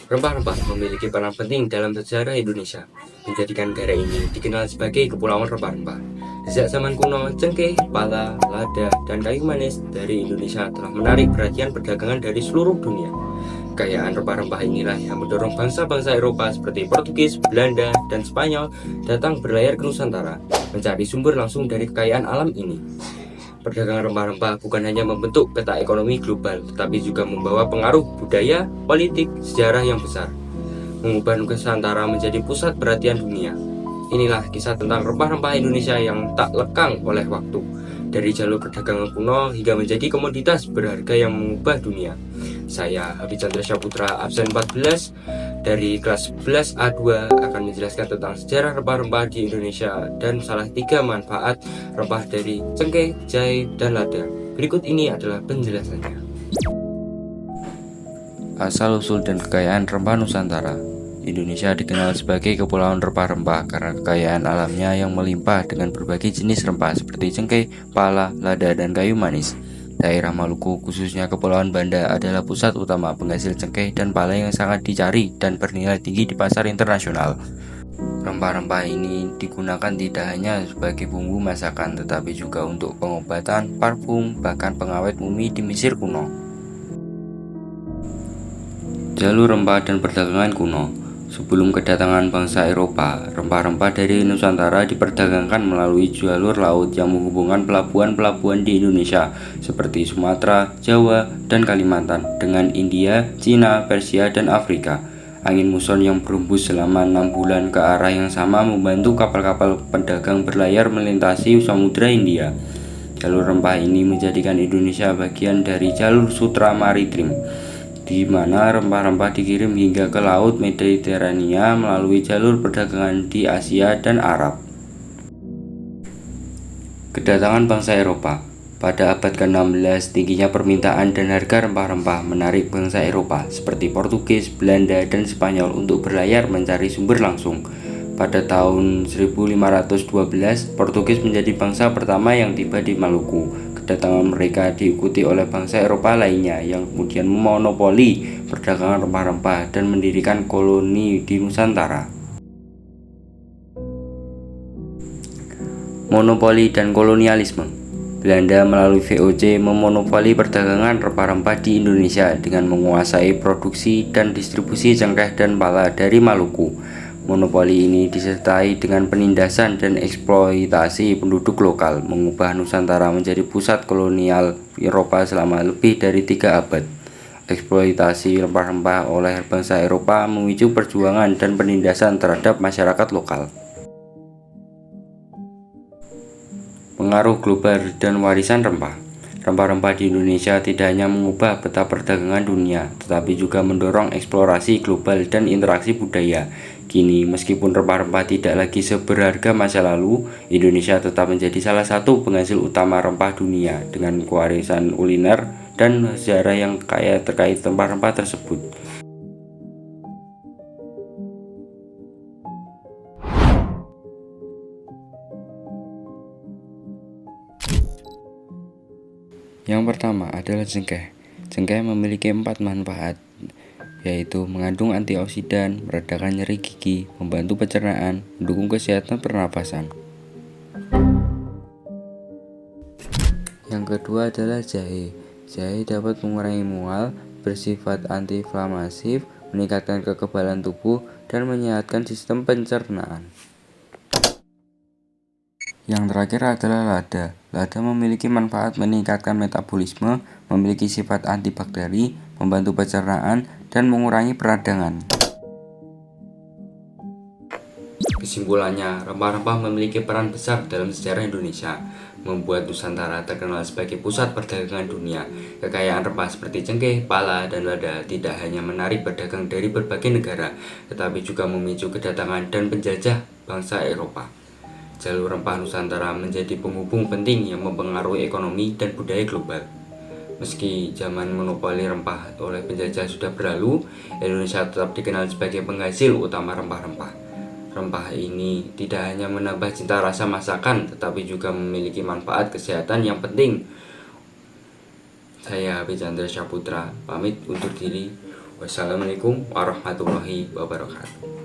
Rempah-rempah memiliki peran penting dalam sejarah Indonesia, menjadikan negara ini dikenal sebagai kepulauan rempah-rempah. Sejak zaman kuno, cengkeh, pala, lada, dan kayu manis dari Indonesia telah menarik perhatian perdagangan dari seluruh dunia. Kekayaan rempah-rempah inilah yang mendorong bangsa-bangsa Eropa seperti Portugis, Belanda, dan Spanyol datang berlayar ke Nusantara, mencari sumber langsung dari kekayaan alam ini. Perdagangan rempah-rempah bukan hanya membentuk peta ekonomi global, tetapi juga membawa pengaruh budaya, politik, sejarah yang besar, mengubah Nusantara menjadi pusat perhatian dunia. Inilah kisah tentang rempah-rempah Indonesia yang tak lekang oleh waktu, dari jalur perdagangan kuno hingga menjadi komoditas berharga yang mengubah dunia. Saya Habib Chandra Syaputra, absen 14 dari kelas 11 A2 akan menjelaskan tentang sejarah rempah-rempah di Indonesia dan salah 3 manfaat rempah dari cengkeh, jahe, dan lada. Berikut ini adalah penjelasannya. Asal-usul dan kekayaan rempah Nusantara. Indonesia dikenal sebagai kepulauan rempah-rempah karena kekayaan alamnya yang melimpah dengan berbagai jenis rempah seperti cengkeh, pala, lada, dan kayu manis. Daerah Maluku, khususnya Kepulauan Banda, adalah pusat utama penghasil cengkeh dan pala yang sangat dicari dan bernilai tinggi di pasar internasional. Rempah-rempah ini digunakan tidak hanya sebagai bumbu masakan, tetapi juga untuk pengobatan, parfum, bahkan pengawet mumi di Mesir kuno. Jalur rempah dan perdagangan kuno. Sebelum kedatangan bangsa Eropa, rempah-rempah dari Nusantara diperdagangkan melalui jalur laut yang menghubungkan pelabuhan-pelabuhan di Indonesia seperti Sumatera, Jawa, dan Kalimantan dengan India, Cina, Persia, dan Afrika. Angin muson yang berembus selama 6 bulan ke arah yang sama membantu kapal-kapal pedagang berlayar melintasi Samudra India. Jalur rempah ini menjadikan Indonesia bagian dari jalur sutra maritim, di mana rempah-rempah dikirim hingga ke Laut Mediterania melalui jalur perdagangan di Asia dan Arab. Kedatangan bangsa Eropa. Pada abad ke-16, tingginya permintaan dan harga rempah-rempah menarik bangsa Eropa seperti Portugis, Belanda, dan Spanyol untuk berlayar mencari sumber langsung. Pada tahun 1512, Portugis menjadi bangsa pertama yang tiba di Maluku. Kedatangan mereka diikuti oleh bangsa Eropa lainnya yang kemudian memonopoli perdagangan rempah-rempah dan mendirikan koloni di Nusantara. Monopoli dan kolonialisme. Belanda melalui VOC memonopoli perdagangan rempah-rempah di Indonesia dengan menguasai produksi dan distribusi cengkeh dan pala dari Maluku. Monopoli ini disertai dengan penindasan dan eksploitasi penduduk lokal, mengubah Nusantara menjadi pusat kolonial Eropa selama lebih dari 3 abad. Eksploitasi rempah-rempah oleh bangsa Eropa memicu perjuangan dan penindasan terhadap masyarakat lokal. Pengaruh global dan warisan rempah. Rempah-rempah di Indonesia tidak hanya mengubah peta perdagangan dunia, tetapi juga mendorong eksplorasi global dan interaksi budaya. Kini, meskipun rempah-rempah tidak lagi seberharga masa lalu, Indonesia tetap menjadi salah satu penghasil utama rempah dunia dengan warisan kuliner dan sejarah yang kaya terkait rempah-rempah tersebut. Yang pertama adalah cengkeh. Cengkeh memiliki 4 manfaat, yaitu mengandung antioksidan, meredakan nyeri gigi, membantu pencernaan, mendukung kesehatan pernapasan. Yang kedua adalah jahe. Jahe dapat mengurangi mual, bersifat antiinflamatif, meningkatkan kekebalan tubuh, dan menyehatkan sistem pencernaan. Yang terakhir adalah lada. Lada memiliki manfaat meningkatkan metabolisme, memiliki sifat antibakteri, membantu pencernaan, dan mengurangi peradangan. Kesimpulannya, rempah-rempah memiliki peran besar dalam sejarah Indonesia, membuat Nusantara terkenal sebagai pusat perdagangan dunia. Kekayaan rempah seperti cengkeh, pala, dan lada tidak hanya menarik pedagang dari berbagai negara, tetapi juga memicu kedatangan dan penjajah bangsa Eropa. Jalur rempah Nusantara menjadi penghubung penting yang mempengaruhi ekonomi dan budaya global. Meski zaman monopoli rempah oleh penjajah sudah berlalu, Indonesia tetap dikenal sebagai penghasil utama rempah-rempah. Rempah ini tidak hanya menambah cita rasa masakan, tetapi juga memiliki manfaat kesehatan yang penting. Saya Habib Chandra Syaputra, pamit undur diri. Wassalamualaikum warahmatullahi wabarakatuh.